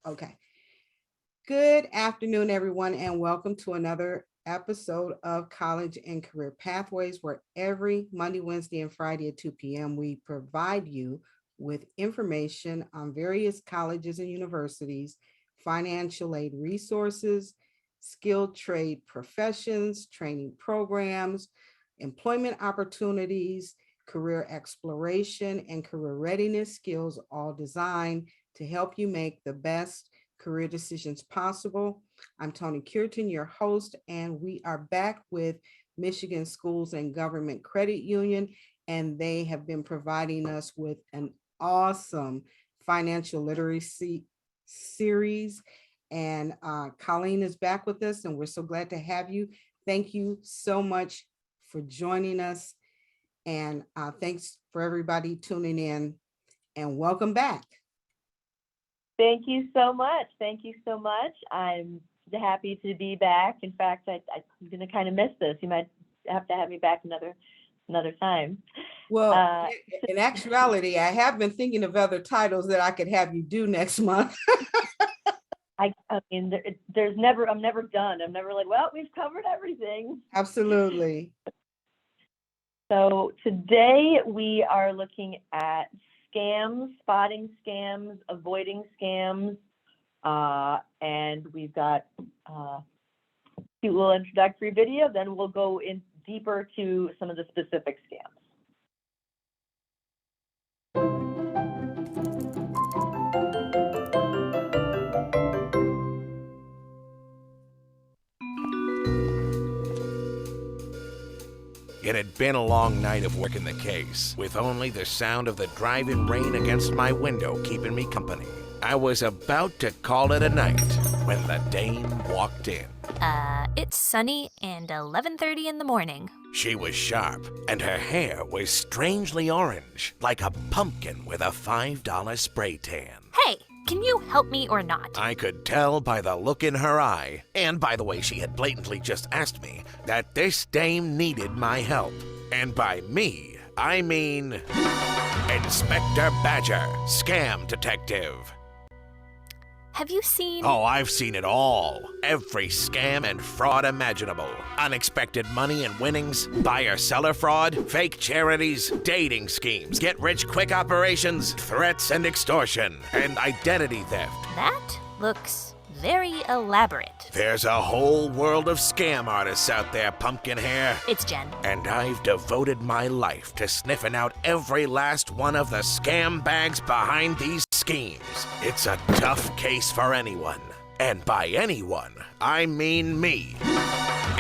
Okay. Good afternoon, everyone, and welcome to another episode of College and Career Pathways, where every Monday, Wednesday, and Friday at 2 p.m. we provide you with information on various colleges and universities, financial aid resources, skilled trade professions, training programs, employment opportunities, career exploration, and career readiness skills, all designed to help you make the best career decisions possible. I'm Toni Cureton, your host, and we are back with Michigan Schools and Government Credit Union, and they have been providing us with an awesome financial literacy series. And Colleen is back with us, and we're so glad to have you. Thank you so much for joining us, and thanks for everybody tuning in, and welcome back. Thank you so much. Thank you so much. I'm happy to be back. In fact, I'm going to kind of miss this. You might have to have me back another time. Well, in actuality, I have been thinking of other titles that I could have you do next month. I mean, I'm never done. I'm never like, well, we've covered everything. Absolutely. So today we are looking at scams, spotting scams, avoiding scams, and we've got a cute little introductory video. Then we'll go in deeper to some of the specific scams. It had been a long night of work in the case, with only the sound of the driving rain against my window keeping me company. I was about to call it a night when the dame walked in. It's sunny and 11:30 in the morning. She was sharp, and her hair was strangely orange, like a pumpkin with a $5 spray tan. Hey, can you help me or not? I could tell by the look in her eye, and by the way she had blatantly just asked me, that this dame needed my help. And by me, I mean Inspector Badger, scam detective. Have you seen... Oh, I've seen it all. Every scam and fraud imaginable. Unexpected money and winnings, buyer-seller fraud, fake charities, dating schemes, get-rich-quick operations, threats and extortion, and identity theft. That looks very elaborate. There's a whole world of scam artists out there, pumpkin hair. It's Jen. And I've devoted my life to sniffing out every last one of the scam bags behind these schemes. It's a tough case for anyone. And by anyone, I mean me.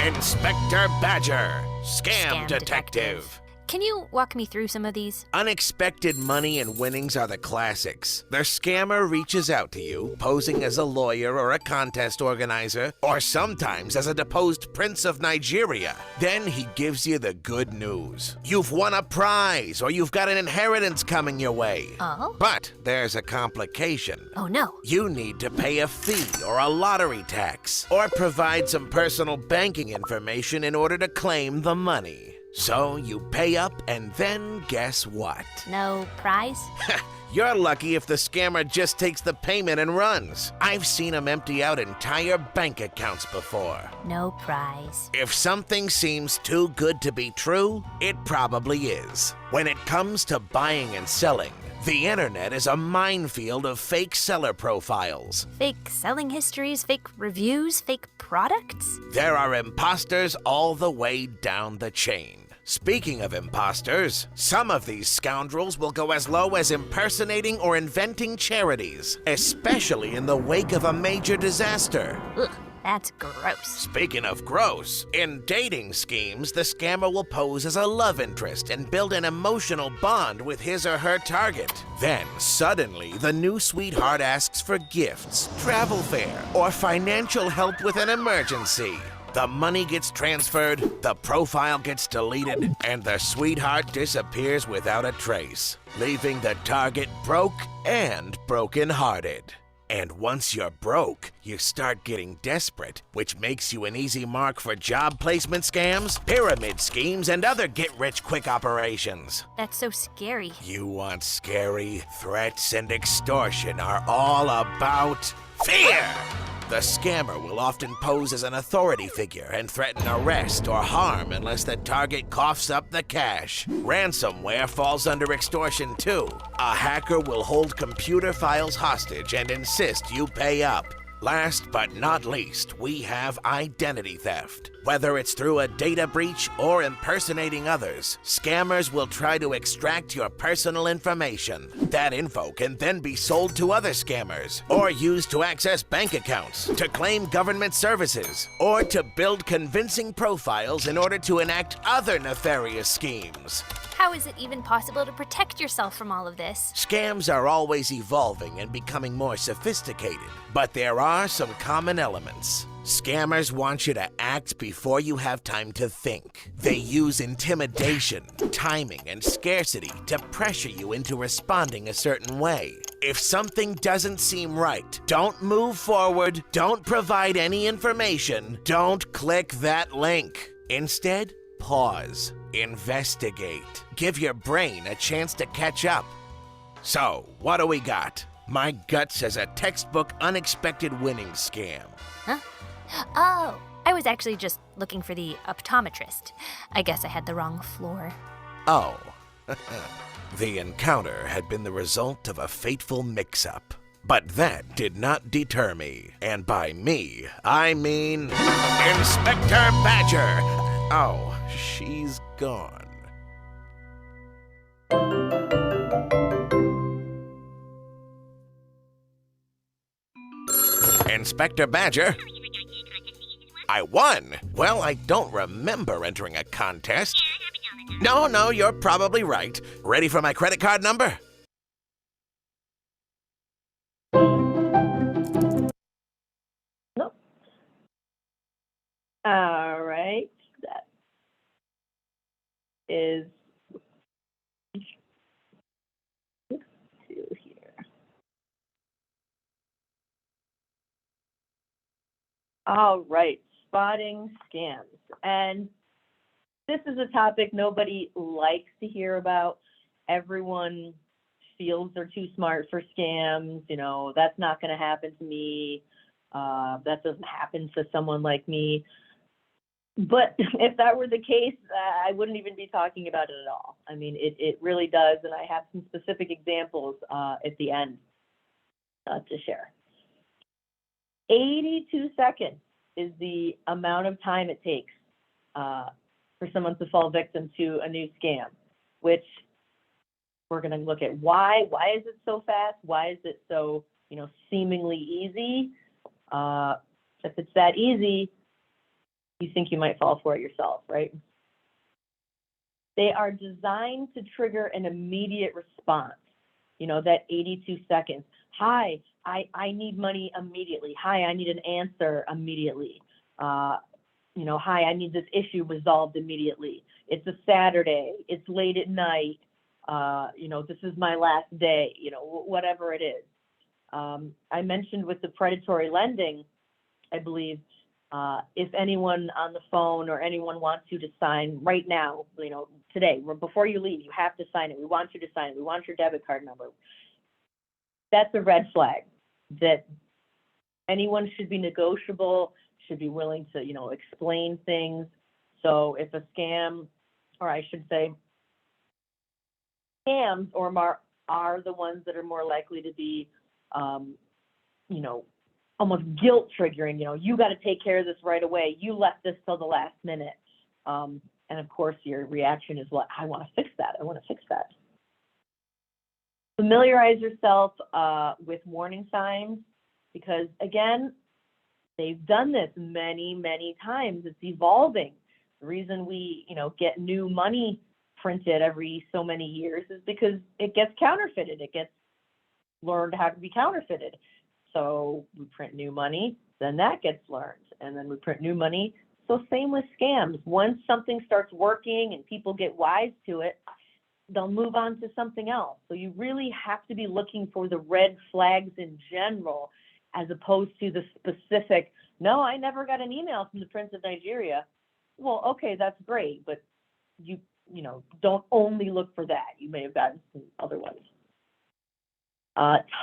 Inspector Badger, scam detective. Can you walk me through some of these? Unexpected money and winnings are the classics. The scammer reaches out to you, posing as a lawyer or a contest organizer, or sometimes as a deposed prince of Nigeria. Then he gives you the good news. You've won a prize, or you've got an inheritance coming your way. Oh? But there's a complication. Oh no. You need to pay a fee or a lottery tax, or provide some personal banking information in order to claim the money. So you pay up, and then guess what? No prize? You're lucky if the scammer just takes the payment and runs. I've seen him empty out entire bank accounts before. No prize. If something seems too good to be true, it probably is. When it comes to buying and selling, the internet is a minefield of fake seller profiles. Fake selling histories, fake reviews, fake products? There are imposters all the way down the chain. Speaking of imposters, some of these scoundrels will go as low as impersonating or inventing charities, especially in the wake of a major disaster. Ugh, that's gross. Speaking of gross, in dating schemes, the scammer will pose as a love interest and build an emotional bond with his or her target. Then, suddenly, the new sweetheart asks for gifts, travel fare, or financial help with an emergency. The money gets transferred, the profile gets deleted, and the sweetheart disappears without a trace, leaving the target broke and broken-hearted. And once you're broke, you start getting desperate, which makes you an easy mark for job placement scams, pyramid schemes, and other get-rich-quick operations. That's so scary. You want scary? Threats and extortion are all about Fear! The scammer will often pose as an authority figure and threaten arrest or harm unless the target coughs up the cash. Ransomware falls under extortion too. A hacker will hold computer files hostage and insist you pay up. Last but not least, we have identity theft. Whether it's through a data breach or impersonating others, scammers will try to extract your personal information. That info can then be sold to other scammers, or used to access bank accounts, to claim government services, or to build convincing profiles in order to enact other nefarious schemes. How is it even possible to protect yourself from all of this? Scams are always evolving and becoming more sophisticated, but there are some common elements. Scammers want you to act before you have time to think. They use intimidation, timing, and scarcity to pressure you into responding a certain way. If something doesn't seem right, don't move forward, don't provide any information, don't click that link. Instead, pause, investigate, give your brain a chance to catch up. So, what do we got? My gut says a textbook unexpected winning scam. Huh? Oh, I was actually just looking for the optometrist. I guess I had the wrong floor. Oh, the encounter had been the result of a fateful mix-up. But that did not deter me. And by me, I mean Inspector Badger. Oh, she's gone. Inspector Badger. I won. Well, I don't remember entering a contest. No, you're probably right. Ready for my credit card number? Nope. All right. That is two here. All right. Spotting scams. And this is a topic nobody likes to hear about. Everyone feels they're too smart for scams. You know, that's not going to happen to me. That doesn't happen to someone like me. But if that were the case, I wouldn't even be talking about it at all. I mean, it really does. And I have some specific examples at the end to share. 82 seconds is the amount of time it takes for someone to fall victim to a new scam, which we're going to look at why is it so fast? Why is it so, seemingly easy? If it's that easy, you think you might fall for it yourself, right? They are designed to trigger an immediate response. That 82 seconds. Hi, I need money immediately. Hi, I need an answer immediately. Hi, I need this issue resolved immediately. It's a Saturday. It's late at night. This is my last day, whatever it is. I mentioned with the predatory lending, I believe, if anyone on the phone or anyone wants you to sign right now, today, before you leave, you have to sign it. We want you to sign it. We want your debit card number. That's a red flag that anyone should be negotiable, should be willing to, explain things. So if a scam, or I should say, scams are the ones that are more likely to be, almost guilt triggering. You got to take care of this right away. You left this till the last minute. And of course, your reaction is, well, I want to fix that. I want to fix that. Familiarize yourself with warning signs because, again, they've done this many, many times. It's evolving. The reason we, get new money printed every so many years is because it gets counterfeited. It gets learned how to be counterfeited. So we print new money, then that gets learned, and then we print new money. So same with scams. Once something starts working and people get wise to it, they'll move on to something else. So you really have to be looking for the red flags in general, as opposed to the specific, no, I never got an email from the Prince of Nigeria. Well, okay, that's great, but you don't only look for that. You may have gotten some other ones.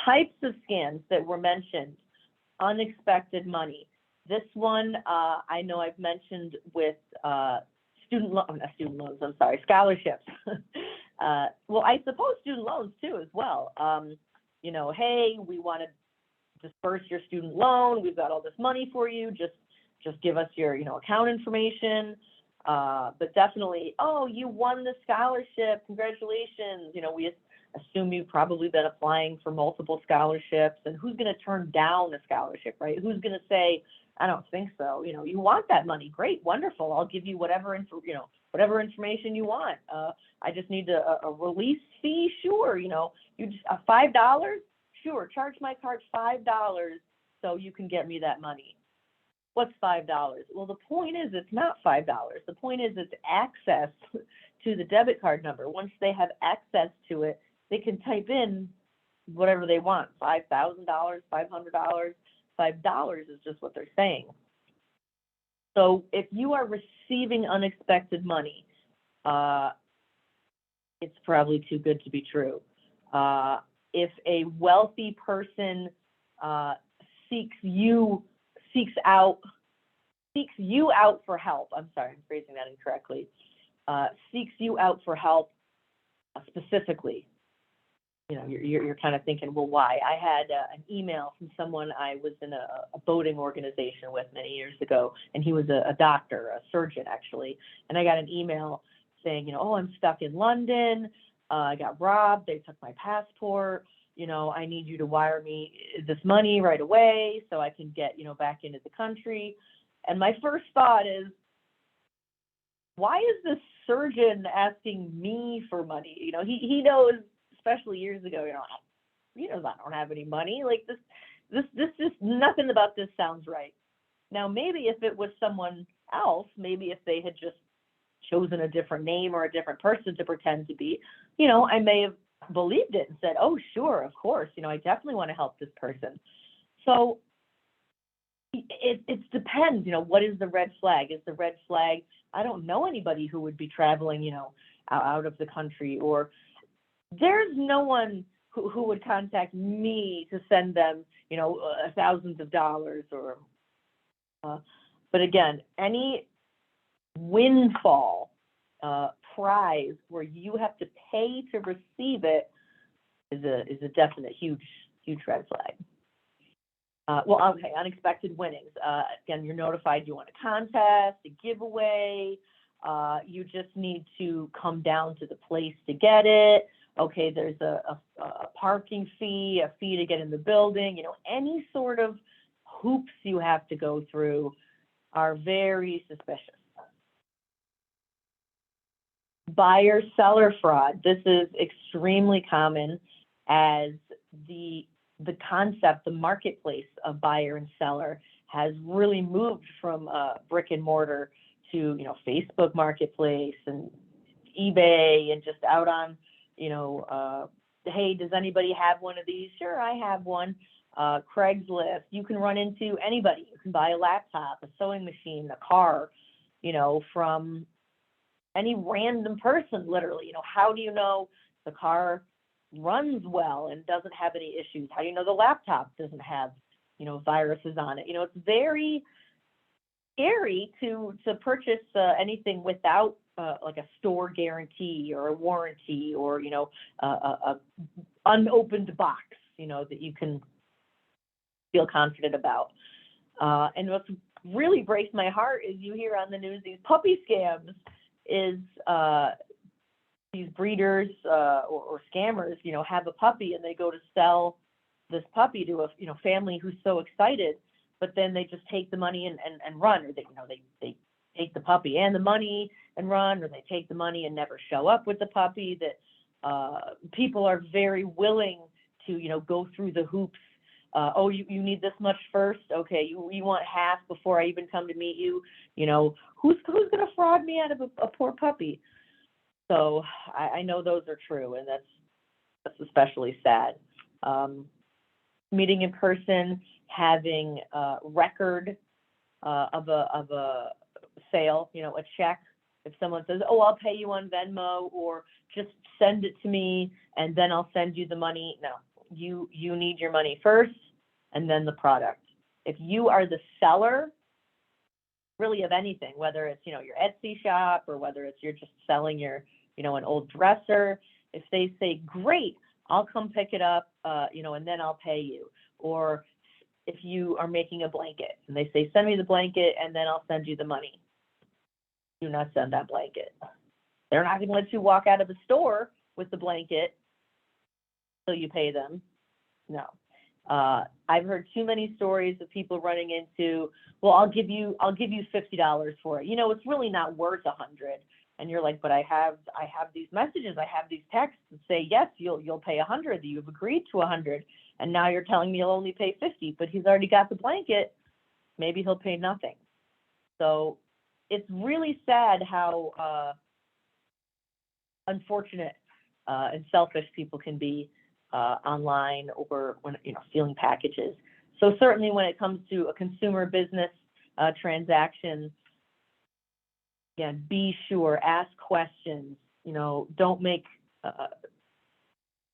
Types of scams that were mentioned unexpected money. This one, I know I've mentioned with scholarships. Well, I suppose student loans too as well. Hey, we want to disperse your student loan. We've got all this money for you. Just give us your, account information. But definitely, oh, you won the scholarship. Congratulations. We assume you've probably been applying for multiple scholarships, and who's going to turn down a scholarship, right? Who's going to say, I don't think so. You want that money. Great, wonderful. I'll give you whatever information you want. I just need a release fee. Sure. You just $5. Sure. Charge my card $5 so you can get me that money. What's $5? Well, the point is it's not $5. The point is it's access to the debit card number. Once they have access to it, they can type in whatever they want. $5,000, $500. $5 is just what they're saying. So if you are receiving unexpected money, it's probably too good to be true. If a wealthy person seeks you out for help, I'm sorry, I'm phrasing that incorrectly, seeks you out for help specifically, you're kind of thinking, well, why? I had an email from someone I was in a boating organization with many years ago, and he was a doctor, a surgeon actually, and I got an email saying, oh, I'm stuck in London, I got robbed, they took my passport, I need you to wire me this money right away so I can get, back into the country. And my first thought is, why is this surgeon asking me for money? He knows, especially years ago, he knows I don't have any money. Like this just, nothing about this sounds right. Now, maybe if it was someone else, maybe if they had just chosen a different name or a different person to pretend to be, I may have believed it and said, oh, sure, of course, I definitely want to help this person. So it depends, what is the red flag? Is the red flag, I don't know anybody who would be traveling, out of the country, or there's no one who would contact me to send them, thousands of dollars or, but again, any windfall prize where you have to pay to receive it is a definite huge red flag. Unexpected winnings. Again, you're notified you want a contest, a giveaway. You just need to come down to the place to get it. Okay, there's a parking fee, a fee to get in the building. Any sort of hoops you have to go through are very suspicious. Buyer-seller fraud. This is extremely common as the concept, the marketplace of buyer and seller has really moved from brick and mortar to, Facebook Marketplace and eBay and just out on, hey, does anybody have one of these? Sure, I have one. Craigslist. You can run into anybody. You can buy a laptop, a sewing machine, a car, from any random person, literally. How do you know the car runs well and doesn't have any issues? How do you know the laptop doesn't have, viruses on it? It's very scary to purchase anything without like a store guarantee or a warranty or, a unopened box, that you can feel confident about. And what really breaks my heart is you hear on the news these puppy scams is these breeders or scammers, have a puppy and they go to sell this puppy to a family who's so excited, but then they just take the money and run, or they take the puppy and the money and run, or they take the money and never show up with the puppy. That people are very willing to go through the hoops. Oh, you need this much first? Okay, you want half before I even come to meet you? Who's going to fraud me out of a poor puppy? So I know those are true, and that's especially sad. Meeting in person, having a record of a sale, a check. If someone says, oh, I'll pay you on Venmo, or just send it to me and then I'll send you the money. No, you need your money first and then the product. If you are the seller, really of anything, whether it's, your Etsy shop or whether it's you're just selling your, an old dresser, if they say, great, I'll come pick it up, and then I'll pay you. Or if you are making a blanket and they say, send me the blanket and then I'll send you the money. Do not send that blanket. They're not going to let you walk out of the store with the blanket till you pay them. No. I've heard too many stories of people running into, well, I'll give you $50 for it. It's really not worth $100. And you're like, but I have these messages, I have these texts that say, yes, you'll pay $100. You've agreed to $100. And now you're telling me you'll only pay $50, but he's already got the blanket. Maybe he'll pay nothing. So it's really sad how unfortunate and selfish people can be online or when stealing packages. So certainly when it comes to a consumer business transaction, again, be sure, ask questions.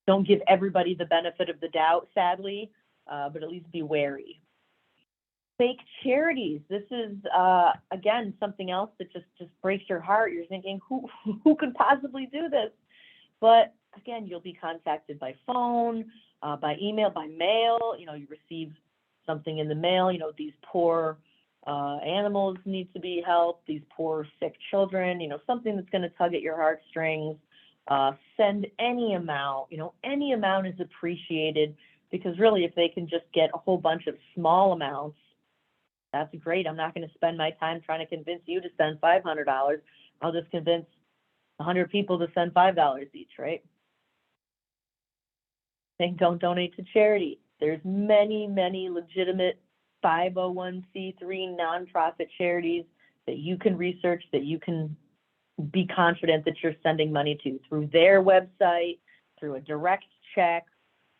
Don't give everybody the benefit of the doubt, sadly, but at least be wary. Fake charities. This is again something else that just breaks your heart. You're thinking, who could possibly do this? But again, you'll be contacted by phone, by email, by mail. You receive something in the mail. These poor animals need to be helped. These poor sick children. Something that's going to tug at your heartstrings. Send any amount. Any amount is appreciated, because really, if they can just get a whole bunch of small amounts, that's great. I'm not going to spend my time trying to convince you to send $500. I'll just convince 100 people to send $5 each, right? Saying don't donate to charity. There's many, many legitimate 501c3 nonprofit charities that you can research, that you can be confident that you're sending money to through their website, through a direct check,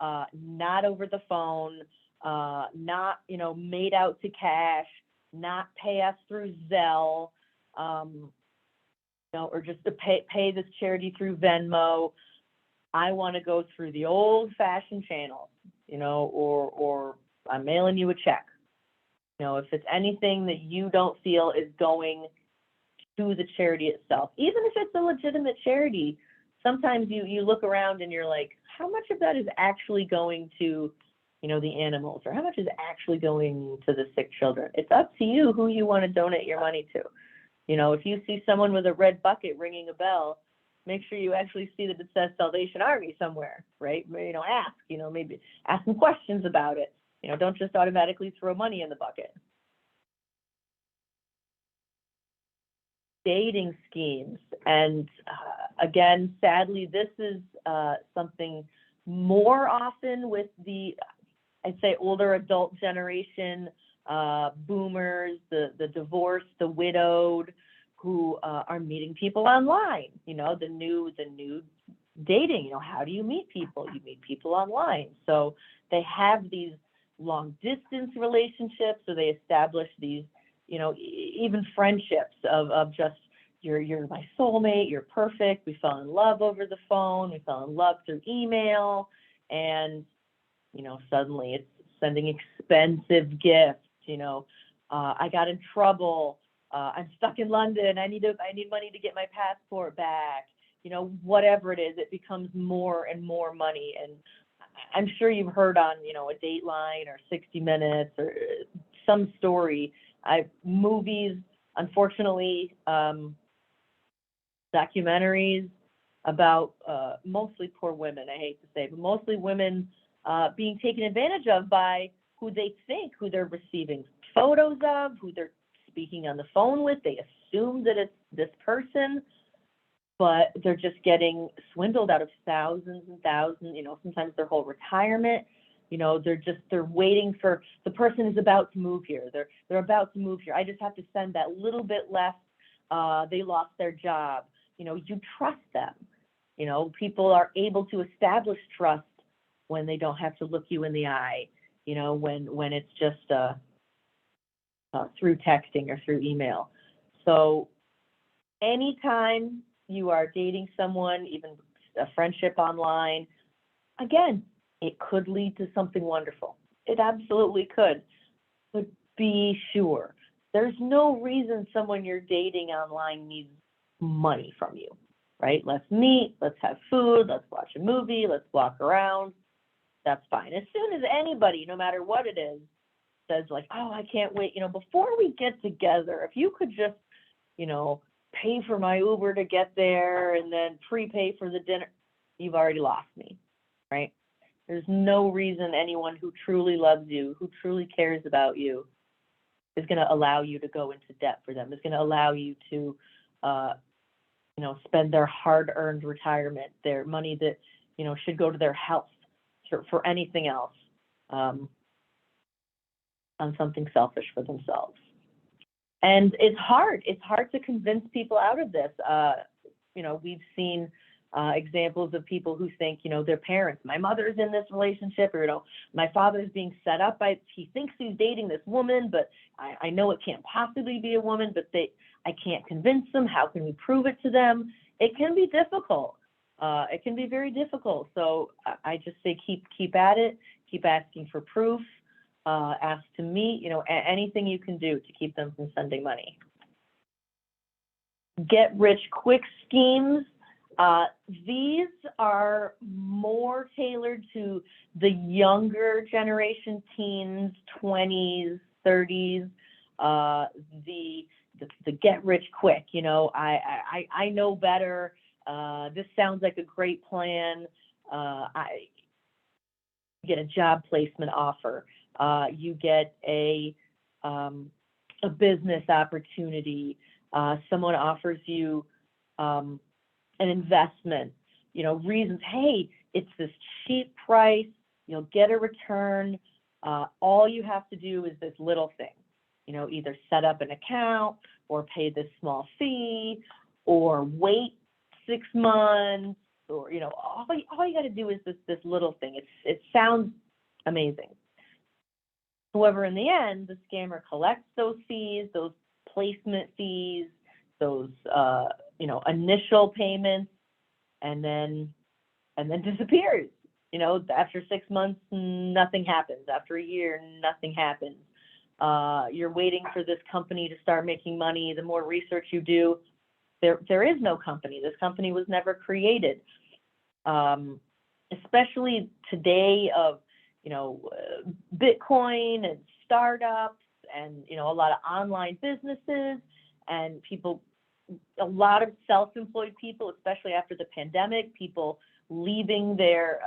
not over the phone, not, made out to cash, not pay us through Zelle, or just to pay this charity through Venmo. I want to go through the old-fashioned channels, or I'm mailing you a check. If it's anything that you don't feel is going to the charity itself, even if it's a legitimate charity, sometimes you look around and you're like, how much of that is actually going to, the animals, or how much is actually going to the sick children? It's up to you who you want to donate your money to. If you see someone with a red bucket ringing a bell, make sure you actually see that it says Salvation Army somewhere, right? Ask, maybe ask some questions about it. Don't just automatically throw money in the bucket. Dating schemes. And again, sadly, this is something more often with the, I'd say, older adult generation, boomers, the divorced, the widowed, who are meeting people online. The new dating. How do you meet people? You meet people online. So they have these long distance relationships, or they establish these, even friendships of just, you're my soulmate, you're perfect. We fell in love over the phone. We fell in love through email, and suddenly it's sending expensive gifts. I got in trouble. I'm stuck in London. I need money to get my passport back. Whatever it is, it becomes more and more money. And I'm sure you've heard on, a Dateline or 60 Minutes or some story. Movies, unfortunately, documentaries about mostly poor women, I hate to say, but mostly women being taken advantage of by who they're receiving photos of, who they're speaking on the phone with. They assume that it's this person, but they're just getting swindled out of thousands and thousands, sometimes their whole retirement. They're waiting for, the person is about to move here. They're about to move here. I just have to send that little bit less. They lost their job. You trust them. People are able to establish trust when they don't have to look you in the eye, when it's just through texting or through email. So anytime you are dating someone, even a friendship online, again, it could lead to something wonderful. It absolutely could. but be sure. There's no reason someone you're dating online needs money from you, right? Let's meet, let's have food, let's watch a movie, let's walk around. That's fine. As soon as anybody, no matter what it is, says like, oh, I can't wait, before we get together, if you could just, pay for my Uber to get there and then prepay for the dinner, you've already lost me, right? There's no reason anyone who truly loves you, who truly cares about you, is going to allow you to go into debt for them. Is going to allow you to, spend their hard-earned retirement, their money that, should go to their health for anything else, on something selfish for themselves. And it's hard. It's hard to convince people out of this. We've seen examples of people who think, their parents, my mother's in this relationship, or, my father's being set up by, he thinks he's dating this woman, but I know it can't possibly be a woman, but I can't convince them. How can we prove it to them? It can be difficult. It can be very difficult. So I just say, keep at it, keep asking for proof, ask to meet, anything you can do to keep them from sending money. Get rich quick schemes. These are more tailored to the younger generation, teens, 20s, 30s, the get rich quick, I know better. This sounds like a great plan. I get a job placement offer. You get a business opportunity. Someone offers you an investment, reasons, hey, it's this cheap price, you'll get a return. All you have to do is this little thing, either set up an account or pay this small fee or wait 6 months, or, all you got to do is this little thing. It sounds amazing. However, in the end, the scammer collects those fees, those placement fees, those initial payments, and then disappears. After 6 months, nothing happens. After a year, nothing happens. You're waiting for this company to start making money. The more research you do, there is no company. This company was never created. Especially today of Bitcoin and startups and a lot of online businesses and people, a lot of self-employed people, especially after the pandemic, people leaving their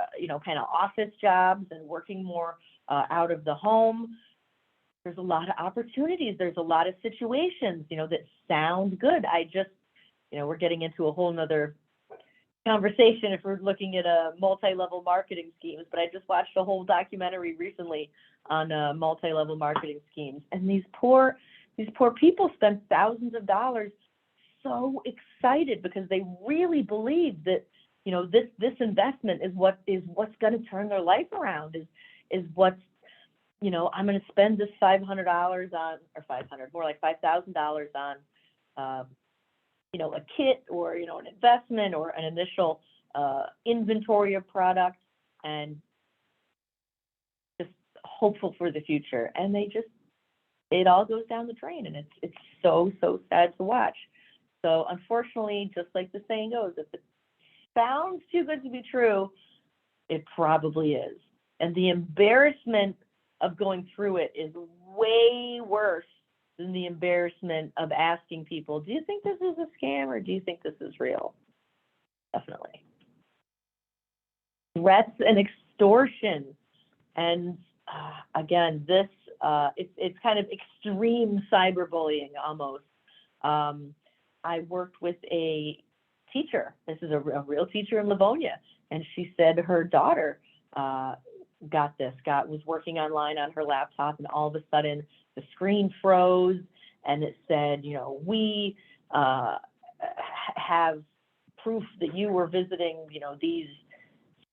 kind of office jobs and working more out of the home. There's a lot of opportunities. There's a lot of situations that sound good. We're getting into a whole nother conversation if we're looking at a multi-level marketing schemes, but I just watched a whole documentary recently on multi-level marketing schemes, and these poor people spent thousands of dollars, so excited because they really believe that this investment is what's going to turn their life around, is what's I'm going to spend this $500 on, or 500, more like $5,000 on a kit or, an investment or an initial inventory of products, and just hopeful for the future. And it all goes down the drain, and it's so sad to watch. So unfortunately, just like the saying goes, if it sounds too good to be true, it probably is. And the embarrassment of going through it is way worse than the embarrassment of asking people, do you think this is a scam or do you think this is real? Definitely. Threats and extortion. And again, this, it's kind of extreme cyberbullying almost. I worked with a teacher. This is a real teacher in Livonia. And she said her daughter was working online on her laptop, and all of a sudden the screen froze and it said, we have proof that you were visiting, these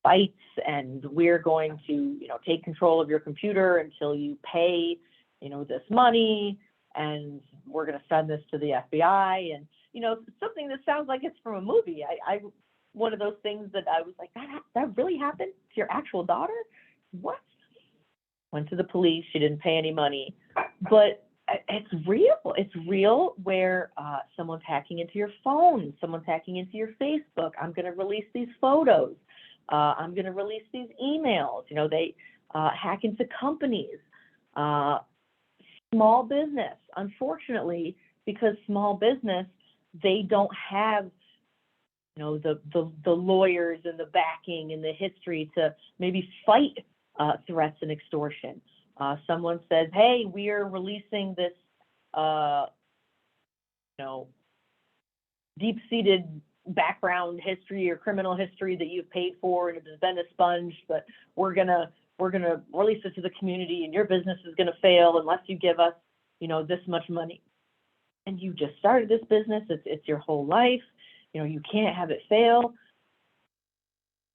sites, and we're going to, take control of your computer until you pay, this money, and we're going to send this to the FBI. And, something that sounds like it's from a movie. I one of those things that I was like, that really happened to your actual daughter? What? Went to the police. She didn't pay any money. But it's real. It's real where someone's hacking into your phone, someone's hacking into your Facebook. I'm going to release these photos. I'm going to release these emails. You know, they hack into companies. Small business, unfortunately, because small business, they don't have, you know, the lawyers and the backing and the history to maybe fight threats and extortion. Someone says, hey, we are releasing this, you know, deep-seated background history or criminal history that you've paid for and it has been expunged, but we're gonna release it to the community and your business is gonna fail unless you give us, you know, this much money. And you just started this business, it's your whole life, you know, you can't have it fail.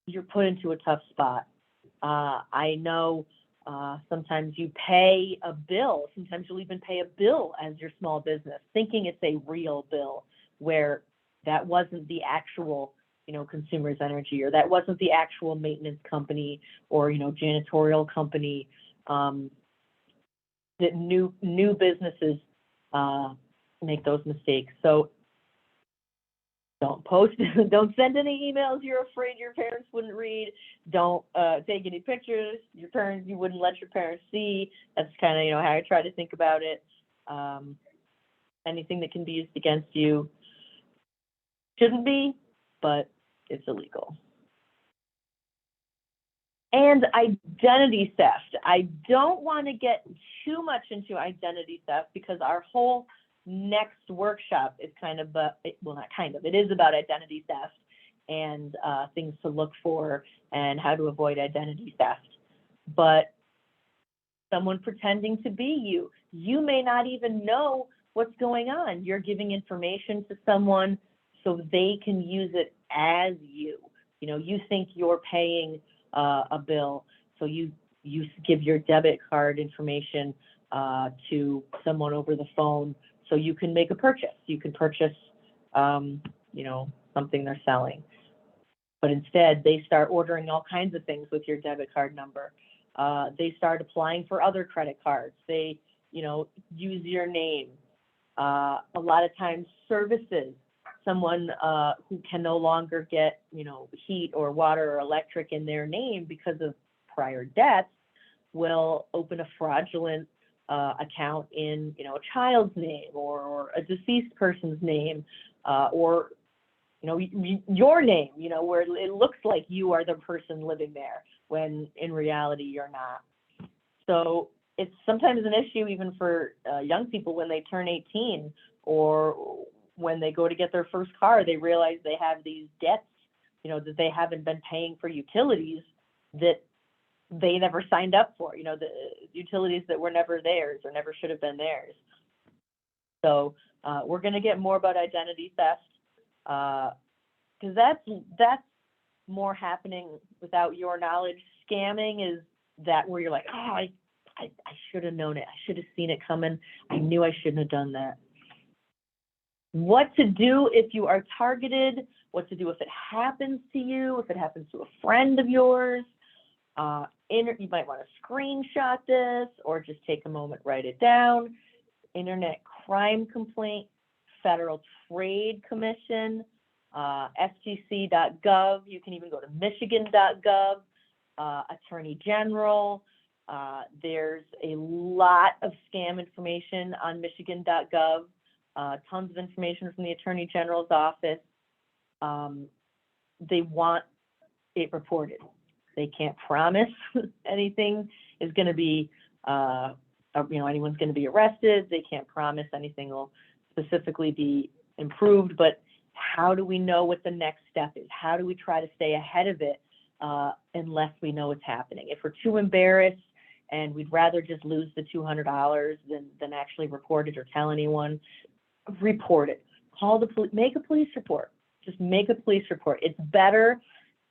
You're put into a tough spot. I know sometimes you pay a bill, sometimes you'll even pay a bill as your small business, thinking it's a real bill, where that wasn't the actual, you know, Consumers Energy, or that wasn't the actual maintenance company or, you know, janitorial company. That new businesses make those mistakes. So don't post, don't send any emails you're afraid your parents wouldn't read. Don't take any pictures you wouldn't let your parents see. That's kind of, you know, how I try to think about it. Anything that can be used against you shouldn't be, but it's illegal. And identity theft. I don't want to get too much into identity theft because our whole next workshop is kind of, well, not kind of, it is about identity theft and things to look for and how to avoid identity theft. But someone pretending to be you, you may not even know what's going on. You're giving information to someone so they can use it as you. You know, you think you're paying a bill, so you give your debit card information to someone over the phone so you can make a purchase. You can purchase, you know, something they're selling. But instead, they start ordering all kinds of things with your debit card number. They start applying for other credit cards. They, you know, use your name. A lot of times, services. Someone who can no longer get, you know, heat or water or electric in their name because of prior debts will open a fraudulent account in, you know, a child's name or a deceased person's name or, you know, your name, you know, where it looks like you are the person living there when in reality you're not. So it's sometimes an issue even for young people when they turn 18 or when they go to get their first car, they realize they have these debts, you know, that they haven't been paying for utilities that they never signed up for, you know, the utilities that were never theirs or never should have been theirs. So we're going to get more about identity theft because that's more happening without your knowledge. Scamming is that where you're like, oh, I should have known it. I should have seen it coming. I knew I shouldn't have done that. What to do if you are targeted, what to do if it happens to you, if it happens to a friend of yours. You might want to screenshot this or just take a moment, write it down. Internet crime complaint, Federal Trade Commission, FTC.gov. You can even go to Michigan.gov, Attorney General. There's a lot of scam information on Michigan.gov. Tons of information from the Attorney General's office. They want it reported. They can't promise anything is going to be, you know, anyone's going to be arrested. They can't promise anything will specifically be improved. But how do we know what the next step is? How do we try to stay ahead of it unless we know what's happening? If we're too embarrassed and we'd rather just lose the $200 than actually report it or tell anyone, report it. Call the police. Make a police report. Just make a police report. It's better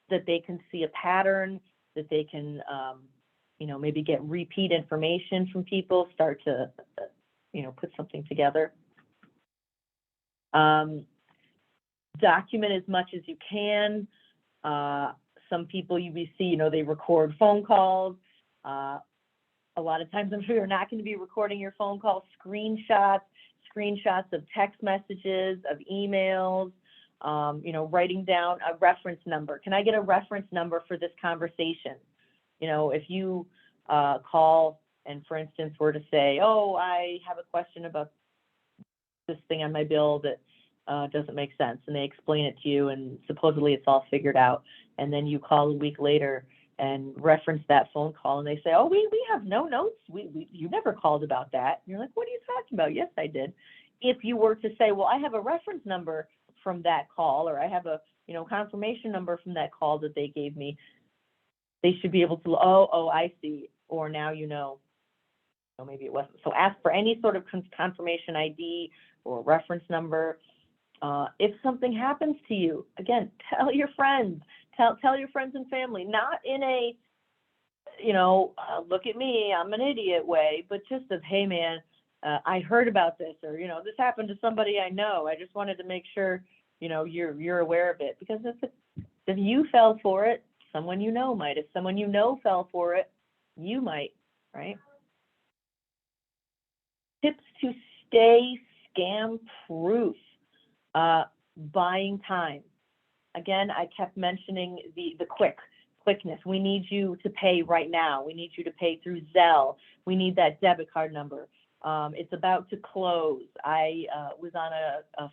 that they can see a pattern, that they can, you know, maybe get repeat information from people, start to, you know, put something together. Document as much as you can. Some people you see, you know, they record phone calls. A lot of times, I'm sure you're not going to be recording your phone call. Screenshots of text messages, of emails, writing down a reference number. Can I get a reference number for this conversation? If you call and, for instance, were to say, oh, I have a question about this thing on my bill that doesn't make sense, and they explain it to you, and supposedly it's all figured out, and then you call a week later and reference that phone call, and they say, oh, we have no notes. You never called about that. And you're like, what are you talking about? Yes, I did. If you were to say, well, I have a reference number from that call, or I have a confirmation number from that call that they gave me, they should be able to, oh, I see, or now maybe it wasn't. So ask for any sort of confirmation ID or reference number. If something happens to you, again, tell your friends. Tell your friends and family, not in a, look at me, I'm an idiot way, but just of, hey man, I heard about this, or, this happened to somebody I know. I just wanted to make sure, you're aware of it, because if you fell for it, someone might. If someone fell for it, you might, right? Tips to stay scam proof. Buying time. Again, I kept mentioning the quickness. We need you to pay right now. We need you to pay through Zelle. We need that debit card number. It's about to close. I was on a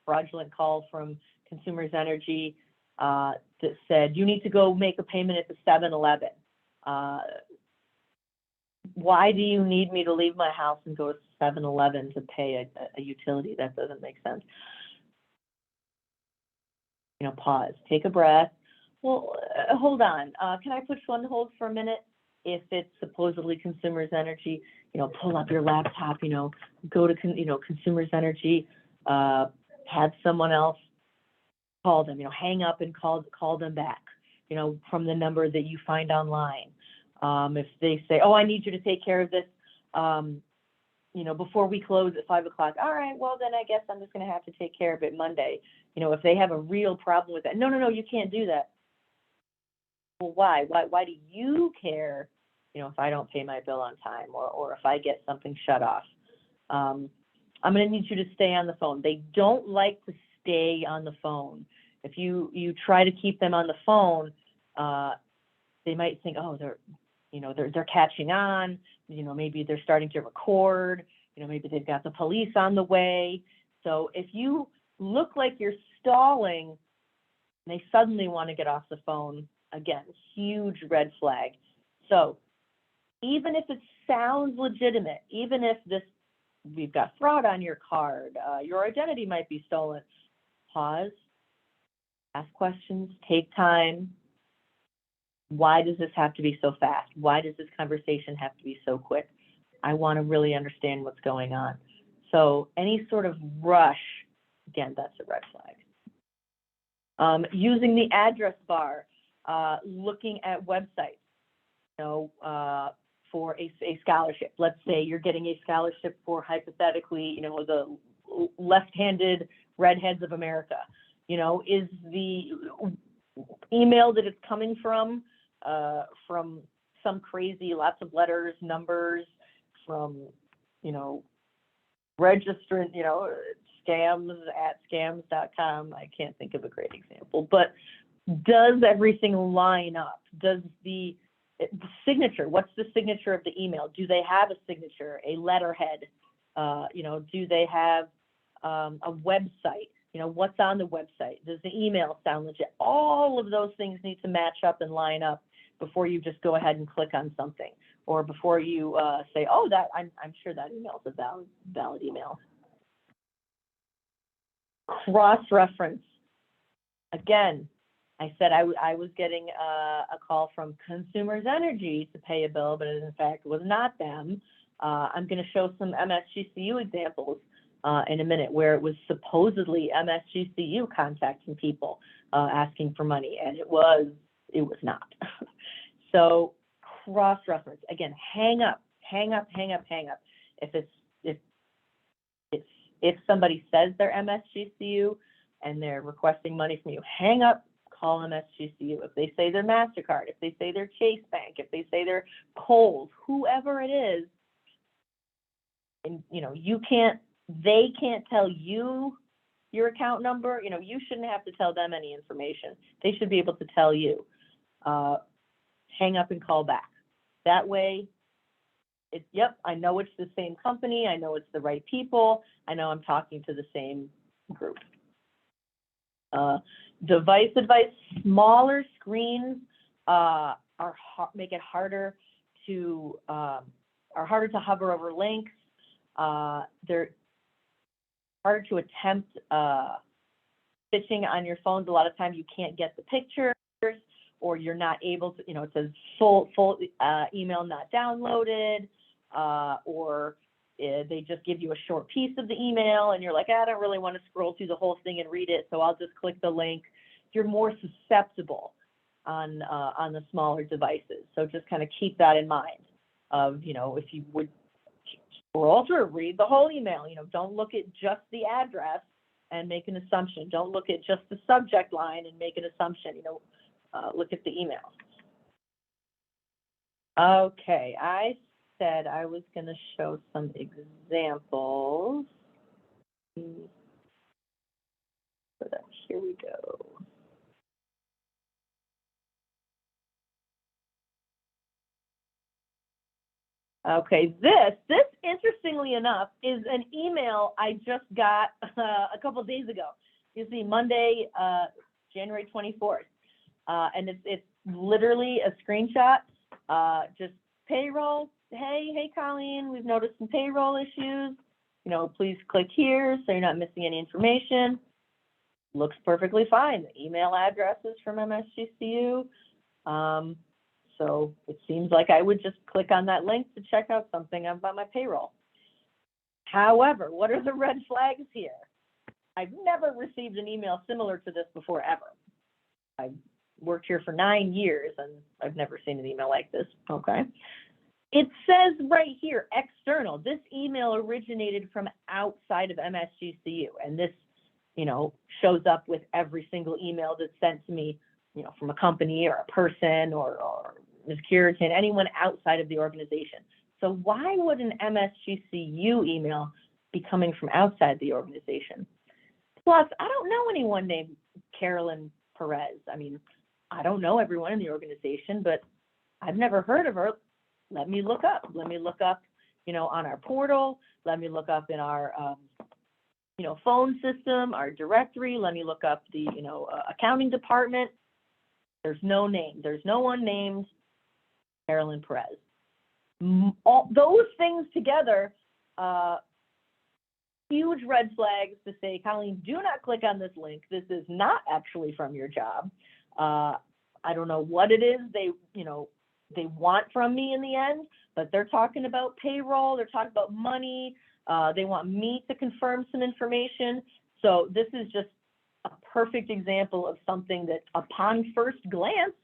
fraudulent call from Consumers Energy that said, you need to go make a payment at the 7-Eleven. Why do you need me to leave my house and go to 7-Eleven to pay a utility? That doesn't make sense. Pause, take a breath. Well, hold on. Can I put you on hold for a minute? If it's supposedly Consumers Energy, pull up your laptop, go to, Consumers Energy, have someone else call them, hang up and call them back, from the number that you find online. If they say, oh, I need you to take care of this, before we close at 5 o'clock. All right, well, then I guess I'm just going to have to take care of it Monday. If they have a real problem with that, no, you can't do that. Well, why? Why do you care, if I don't pay my bill on time, or if I get something shut off? I'm going to need you to stay on the phone. They don't like to stay on the phone. If you try to keep them on the phone, they might think, oh, they're catching on. Maybe they're starting to record. Maybe they've got the police on the way. So if you look like you're stalling, and they suddenly want to get off the phone, again, huge red flag. So even if it sounds legitimate, even if we've got fraud on your card, your identity might be stolen, pause, ask questions, take time. Why does this have to be so fast? Why does this conversation have to be so quick? I want to really understand what's going on. So any sort of rush, again, that's a red flag. Using the address bar, looking at websites, for a scholarship. Let's say you're getting a scholarship for, hypothetically, the left-handed redheads of America. Is the email that it's coming from some crazy, lots of letters, numbers, from, registrant, scams@scams.com. I can't think of a great example, but does everything line up? Does the signature, what's the signature of the email? Do they have a signature, a letterhead? Do they have a website? What's on the website? Does the email sound legit? All of those things need to match up and line up before you just go ahead and click on something, or before you say, oh, that I'm sure that email is a valid email. Cross-reference. Again, I said I was getting a call from Consumers Energy to pay a bill, but in fact it was not them. I'm going to show some MSGCU examples in a minute, where it was supposedly MSGCU contacting people asking for money, and it was not. So cross-reference. Again, hang up. If somebody says they're MSGCU and they're requesting money from you, hang up, call MSGCU. If they say they're MasterCard, if they say they're Chase Bank, if they say they're Kohl's, whoever it is, and they can't tell you your account number. You shouldn't have to tell them any information. They should be able to tell you. Hang up and call back. That way, I know it's the same company. I know it's the right people. I know I'm talking to the same group. Device advice, smaller screens make it harder to hover over links. They're harder to attempt phishing on your phones. A lot of times you can't get the pictures, or you're not able to, it says full email not downloaded, or they just give you a short piece of the email and you're like, I don't really want to scroll through the whole thing and read it, so I'll just click the link. You're more susceptible on the smaller devices. So just kind of keep that in mind of, if you would scroll through, read the whole email, don't look at just the address and make an assumption. Don't look at just the subject line and make an assumption, look at the email. Okay, I said I was going to show some examples. So here we go. Okay, this interestingly enough is an email I just got a couple of days ago. You see, Monday, January 24th, and it's literally a screenshot. Just payroll. Hey, Colleen, we've noticed some payroll issues. Please click here so you're not missing any information. Looks perfectly fine. The email address is from MSGCU. So it seems like I would just click on that link to check out something about my payroll. However, what are the red flags here? I've never received an email similar to this before, ever. I've worked here for 9 years and I've never seen an email like this, okay? It says right here, external. This email originated from outside of MSGCU, and this, shows up with every single email that's sent to me, from a company or a person or Ms. Curitan, anyone outside of the organization. So why would an MSGCU email be coming from outside the organization? Plus, I don't know anyone named Carolyn Perez. I mean, I don't know everyone in the organization, but I've never heard of her. Let me look up. On our portal. Let me look up in our, phone system, our directory. Let me look up the, accounting department. There's no name. There's no one named Carolyn Perez. All those things together, huge red flags to say, Colleen, do not click on this link. This is not actually from your job. I don't know what it is they want from me in the end, but they're talking about payroll. They're talking about money. They want me to confirm some information. So this is just a perfect example of something that upon first glance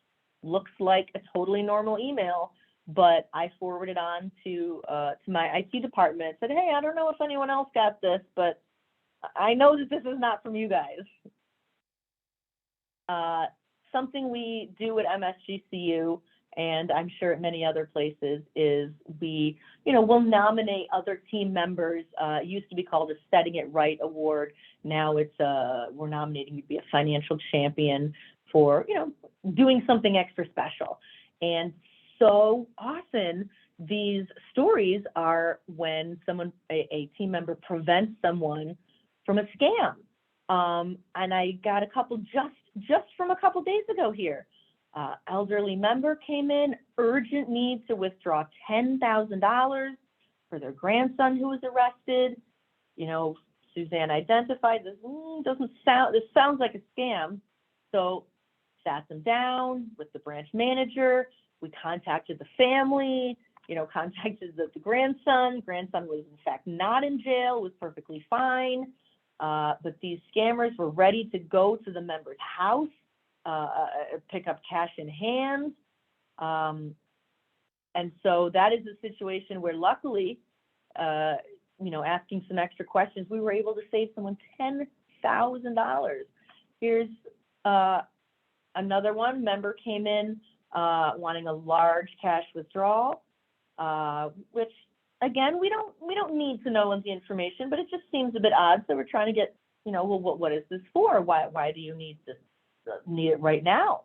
looks like a totally normal email, but I forwarded on to my IT department, said, hey, I don't know if anyone else got this, but I know that this is not from you guys. Something we do at MSGCU, and I'm sure at many other places, is we'll nominate other team members. It used to be called a Setting It Right Award. Now it's we're nominating you to be a financial champion for doing something extra special. And so often these stories are when a team member prevents someone from a scam. And I got a couple just from a couple days ago here. Elderly member came in, urgent need to withdraw $10,000 for their grandson who was arrested. Suzanne identified this. This sounds like a scam. So sat them down with the branch manager. We contacted the family, contacted the grandson. Grandson was in fact not in jail, was perfectly fine. But these scammers were ready to go to the member's house, pick up cash in hand. And so that is a situation where luckily, asking some extra questions, we were able to save someone $10,000. Here's Another one, member came in wanting a large cash withdrawal, which again, we don't need to know the information, but it just seems a bit odd. So we're trying to get, well, what is this for? Why do you need this? Need it right now?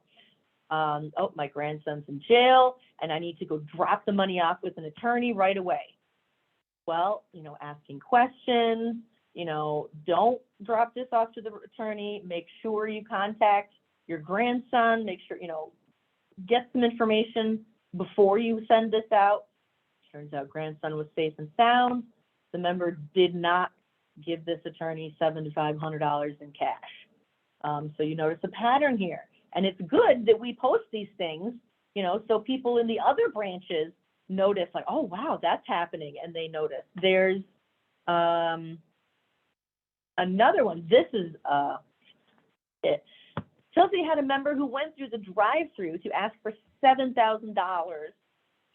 Oh, my grandson's in jail, and I need to go drop the money off with an attorney right away. Well, asking questions. Don't drop this off to the attorney. Make sure you contact your grandson. Make sure get some information before you send this out. Turns out grandson was safe and sound. The member did not give this attorney $7,500 in cash. So you notice a pattern here. And it's good that we post these things, so people in the other branches notice, like, oh, wow, that's happening. And they notice. There's another one. This is it. Chelsea had a member who went through the drive-through to ask for $7,000.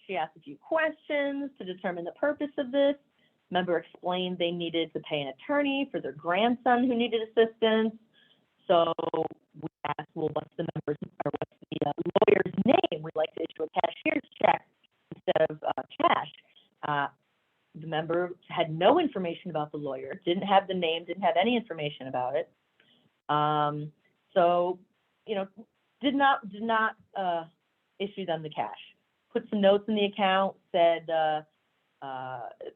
She asked a few questions to determine the purpose of this. Member explained they needed to pay an attorney for their grandson who needed assistance. So we asked, well, what's the lawyer's name? We'd like to issue a cashier's check instead of cash. The member had no information about the lawyer, didn't have the name, didn't have any information about it. So, did not issue them the cash. Put some notes in the account, said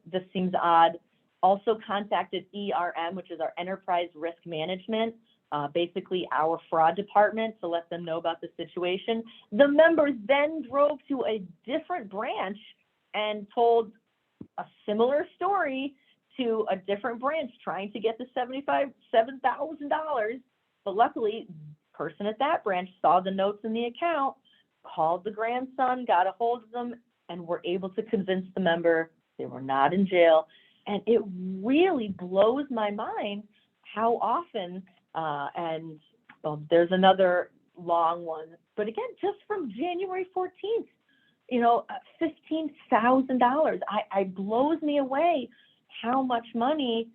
this seems odd. Also contacted ERM, which is our Enterprise Risk Management, basically our fraud department, to let them know about the situation. The members then drove to a different branch and told a similar story to a different branch, trying to get the $7,000. But luckily, the person at that branch saw the notes in the account, called the grandson, got a hold of them, and were able to convince the member they were not in jail. And it really blows my mind how often, there's another long one, but again, just from January 14th, $15,000. I blows me away how much money,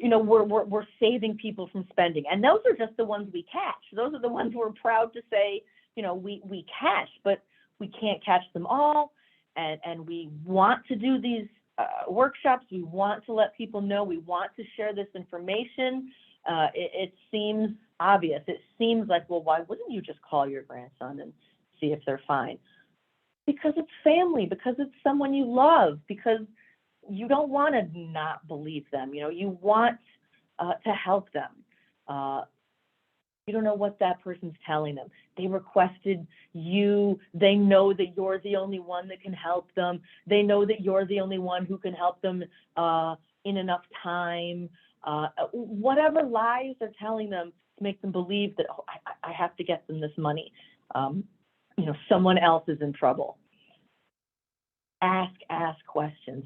we're saving people from spending. And those are just the ones we catch. Those are the ones we're proud to say, we catch, but we can't catch them all. And we want to do these workshops. We want to let people know. We want to share this information. It seems obvious. It seems like, well, why wouldn't you just call your grandson and see if they're fine? Because it's family, because it's someone you love, because you don't want to not believe them. You want to help them. You don't know what that person's telling them. They requested you. They know that you're the only one that can help them. They know that you're the only one who can help them in enough time. Whatever lies they're telling them to make them believe that, oh, I have to get them this money. Someone else is in trouble. Ask questions.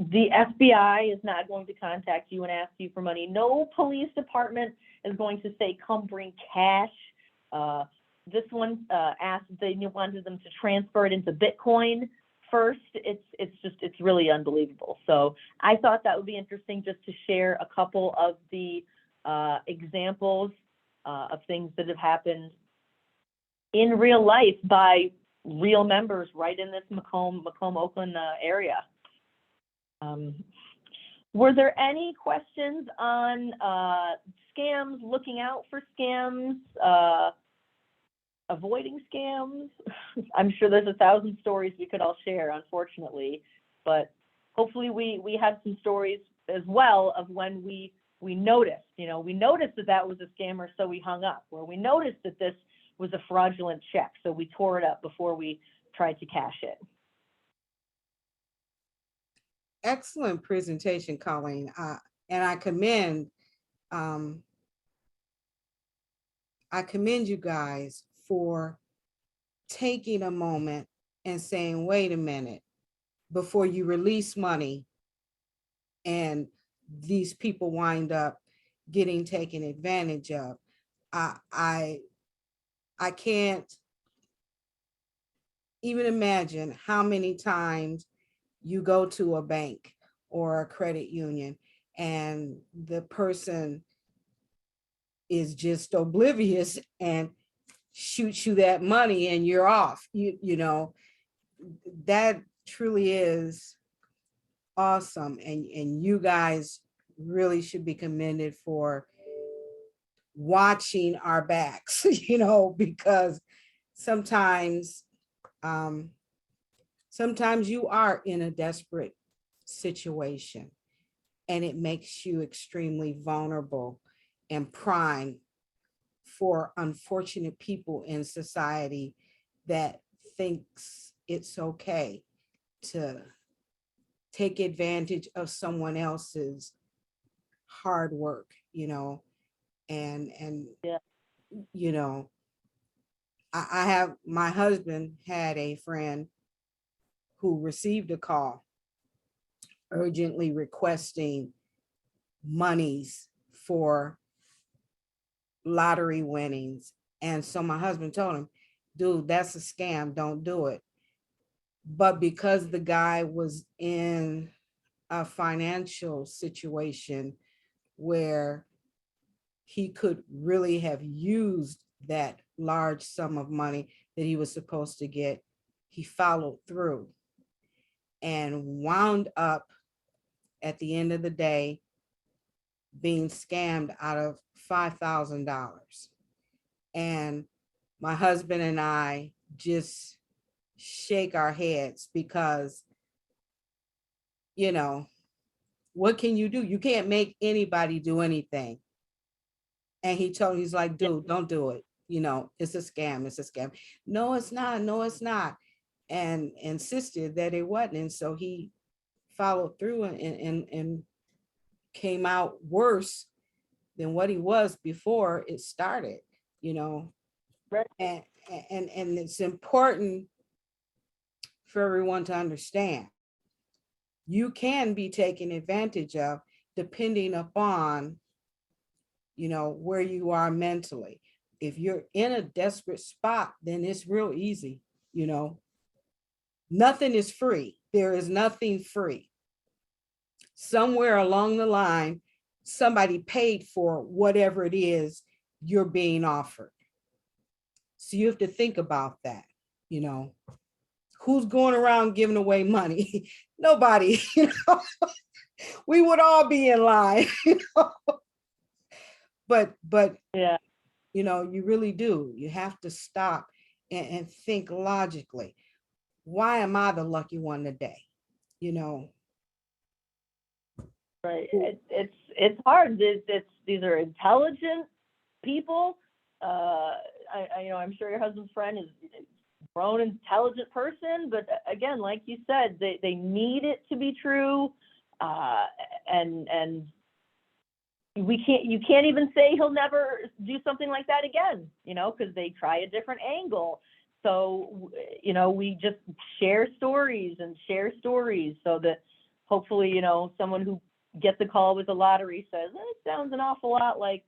The FBI is not going to contact you and ask you for money. No police department is going to say, come bring cash. This one asked, they wanted them to transfer it into Bitcoin first. It's really unbelievable. So I thought that would be interesting just to share a couple of the examples of things that have happened in real life by real members right in this Macomb, Oakland area. Were there any questions on scams, looking out for scams, avoiding scams? I'm sure there's 1,000 stories we could all share, unfortunately, but hopefully we have some stories as well of when we noticed, we noticed that was a scammer, so we hung up, or we noticed that this was a fraudulent check, so we tore it up before we tried to cash it. Excellent presentation, Colleen. And I commend you guys for taking a moment and saying, wait a minute, before you release money and these people wind up getting taken advantage of. I can't even imagine how many times you go to a bank or a credit union and the person is just oblivious and shoots you that money and you're off. You know, that truly is awesome. And you guys really should be commended for watching our backs, you know, because sometimes sometimes you are in a desperate situation and it makes you extremely vulnerable and prime for unfortunate people in society that thinks it's okay to take advantage of someone else's hard work, you know, and Yeah. you know, I have, my husband had a friend who received a call urgently requesting monies for lottery winnings. And so my husband told him, dude, that's a scam, don't do it. But because the guy was in a financial situation where he could really have used that large sum of money that he was supposed to get, he followed through and wound up at the end of the day being scammed out of $5,000. And my husband and I just shake our heads because, you know, what can you do? You can't make anybody do anything. And he's like, dude, don't do it. You know, it's a scam. It's a scam. No, it's not. No, it's not. And insisted that it wasn't. And so he followed through and came out worse than what he was before it started, you know. Right. And it's important for everyone to understand you can be taken advantage of depending upon, you know, where you are mentally. If you're in a desperate spot, then it's real easy, you know. Nothing is free. There is nothing free. Somewhere along the line, somebody paid for whatever it is you're being offered. So you have to think about that, you know. Who's going around giving away money? Nobody, you know. We would all be in line, you know. But Yeah. you know, you really do. You have to stop and think logically. Why am I the lucky one today? You know. Right. It's hard. These are intelligent people. You know, I'm sure your husband's friend is a grown, intelligent person, but again, like you said, they need it to be true. And you can't even say he'll never do something like that again, you know, because they try a different angle. So, you know, we just share stories so that hopefully, you know, someone who gets a call with the lottery says, it sounds an awful lot like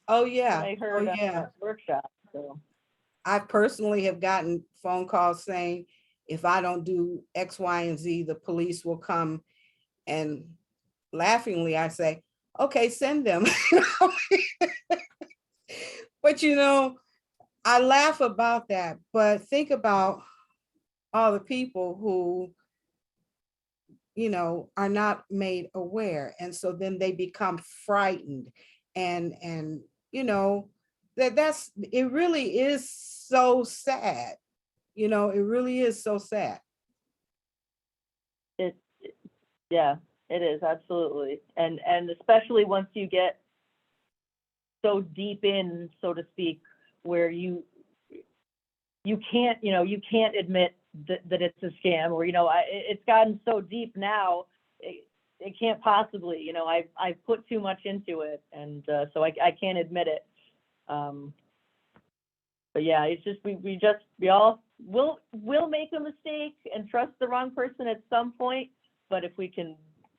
oh yeah, I heard oh yeah. at workshop. So I personally have gotten phone calls saying, if I don't do X, Y, and Z, the police will come. And laughingly, I say, okay, send them. But, you know, I laugh about that, but think about all the people who, you know, are not made aware. And so then they become frightened and, you know, that's, it really is so sad. You know, it really is so sad. yeah, it is, absolutely. And especially once you get so deep in, so to speak, where you can't, you know, you can't admit that it's a scam, or, you know, it's gotten so deep now, it can't possibly, you know, I've put too much into it, and so I can't admit it. But yeah, it's just, we all will make a mistake and trust the wrong person at some point, but if we can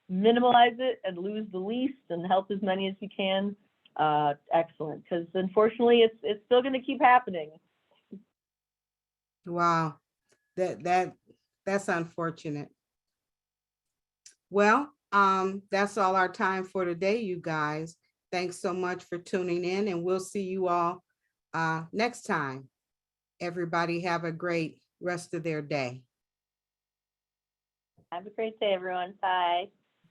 minimize it and lose the least and help as many as we can, excellent, because unfortunately it's still going to keep happening. Wow, that's unfortunate. Well, that's all our time for today, you guys. Thanks so much for tuning in, and we'll see you all next time. Everybody have a great rest of their day. Have a great day, everyone. Bye.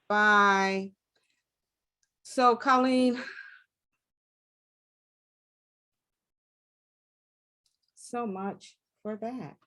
Bye. So Colleen, so much for that.